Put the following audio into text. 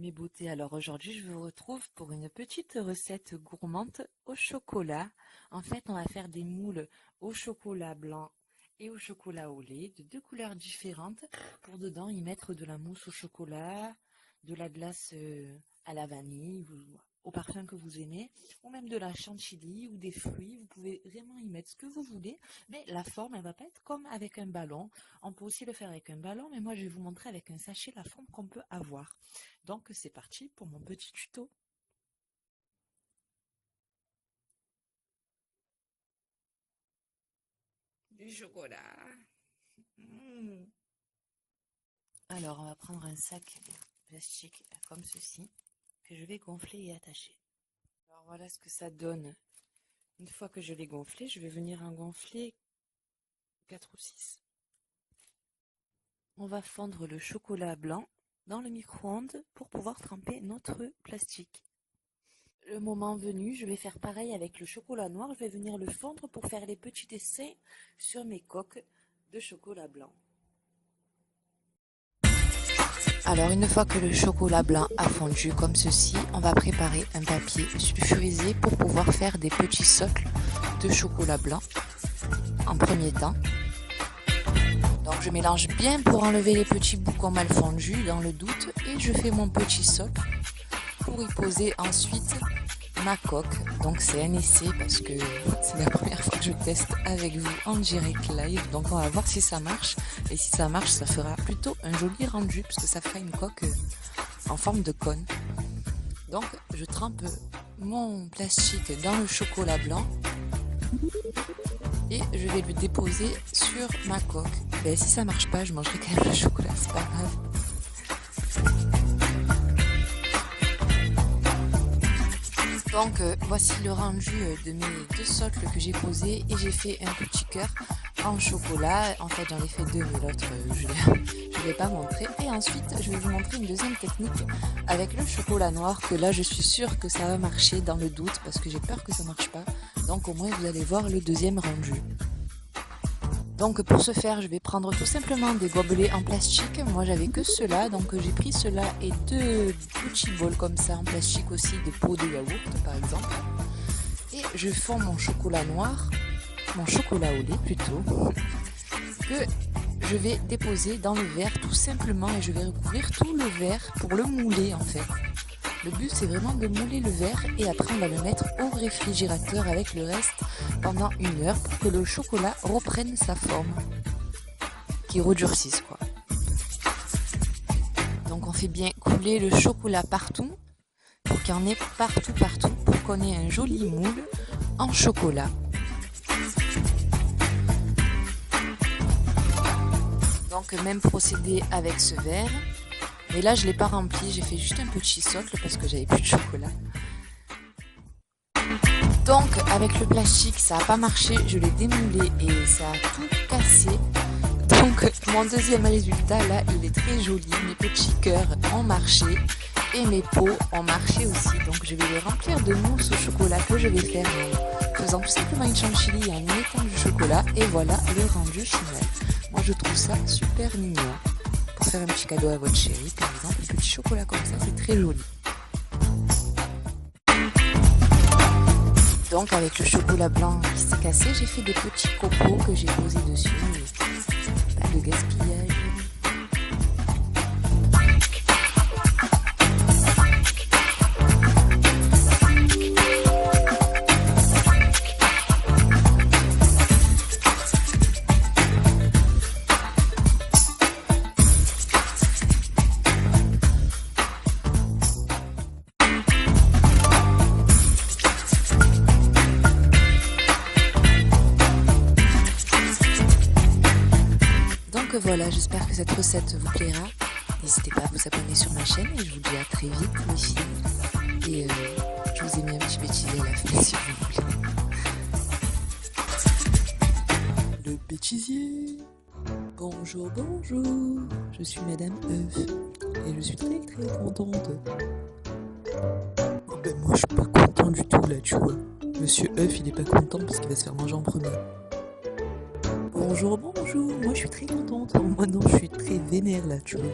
Mes beautés, alors aujourd'hui je vous retrouve pour une petite recette gourmande au chocolat. En fait, on va faire des moules au chocolat blanc et au chocolat au lait de deux couleurs différentes. Pour dedans y mettre de la mousse au chocolat, de la glace à la vanille, au parfum que vous aimez, ou même de la chantilly ou des fruits. Vous pouvez vraiment y mettre ce que vous voulez, mais la forme elle va pas être comme avec un ballon. On peut aussi le faire avec un ballon, mais moi je vais vous montrer avec un sachet la forme qu'on peut avoir. Donc c'est parti pour mon petit tuto. Du chocolat. Mmh. Alors on va prendre un sac plastique comme ceci que je vais gonfler et attacher. Alors voilà ce que ça donne. Une fois que je l'ai gonflé, je vais venir en gonfler 4 ou 6. On va fondre le chocolat blanc dans le micro-ondes pour pouvoir tremper notre plastique. Le moment venu, je vais faire pareil avec le chocolat noir. Je vais venir le fondre pour faire les petits dessins sur mes coques de chocolat blanc. Alors une fois que le chocolat blanc a fondu comme ceci, on va préparer un papier sulfurisé pour pouvoir faire des petits socles de chocolat blanc en premier temps. Donc je mélange bien pour enlever les petits bouts qui ont mal fondu dans le doute et je fais mon petit socle pour y poser ensuite ma coque. Donc c'est un essai parce que c'est la première fois que je teste avec vous en direct live, donc on va voir si ça marche, et si ça marche ça fera plutôt un joli rendu puisque ça fera une coque en forme de cône. Donc je trempe mon plastique dans le chocolat blanc et je vais le déposer sur ma coque. Ben, si ça marche pas, je mangerai quand même le chocolat, c'est pas grave. Donc voici le rendu de mes deux socles que j'ai posés et j'ai fait un petit cœur en chocolat. En fait j'en ai fait deux mais l'autre je ne vais pas montrer. Et ensuite je vais vous montrer une deuxième technique avec le chocolat noir que là je suis sûre que ça va marcher dans le doute parce que j'ai peur que ça marche pas. Donc au moins vous allez voir le deuxième rendu. Donc pour ce faire, je vais prendre tout simplement des gobelets en plastique. Moi j'avais que ceux-là, donc j'ai pris ceux-là et deux petits bols comme ça en plastique aussi, de pots de yaourt par exemple. Et je fonds mon chocolat noir, mon chocolat au lait plutôt, que je vais déposer dans le verre tout simplement et je vais recouvrir tout le verre pour le mouler en fait. Le but c'est vraiment de mouler le verre et après on va le mettre au réfrigérateur avec le reste pendant 1 heure pour que le chocolat reprenne sa forme, qu'il redurcisse quoi. Donc on fait bien couler le chocolat partout pour qu'il y en ait partout pour qu'on ait un joli moule en chocolat. Donc même procédé avec ce verre. Mais là je ne l'ai pas rempli, j'ai fait juste un petit socle parce que j'avais plus de chocolat. Donc avec le plastique ça n'a pas marché, je l'ai démoulé et ça a tout cassé. Donc mon deuxième résultat là il est très joli, mes petits cœurs ont marché et mes pots ont marché aussi. Donc je vais les remplir de mousse au chocolat que je vais faire en faisant tout simplement une chantilly et en y mettant du chocolat. Et voilà le rendu final. Moi je trouve ça super mignon. Pour faire un petit cadeau à votre chérie par exemple, un petit chocolat comme ça c'est très joli. Donc avec le chocolat blanc qui s'est cassé, j'ai fait des petits copeaux que j'ai posés dessus. Pas de gaspillage. Donc voilà, j'espère que cette recette vous plaira. N'hésitez pas à vous abonner sur ma chaîne et je vous dis à très vite les filles. Et je vous ai mis un petit bêtisier à la fin si vous voulez. Le bêtisier. Bonjour, bonjour. Je suis Madame Œuf et je suis très contente. Ben moi je suis pas content du tout là, tu vois. Monsieur Œuf il est pas content parce qu'il va se faire manger en premier. Bonjour, bonjour, moi je suis très contente. Moi non, je suis très vénère là, tu vois.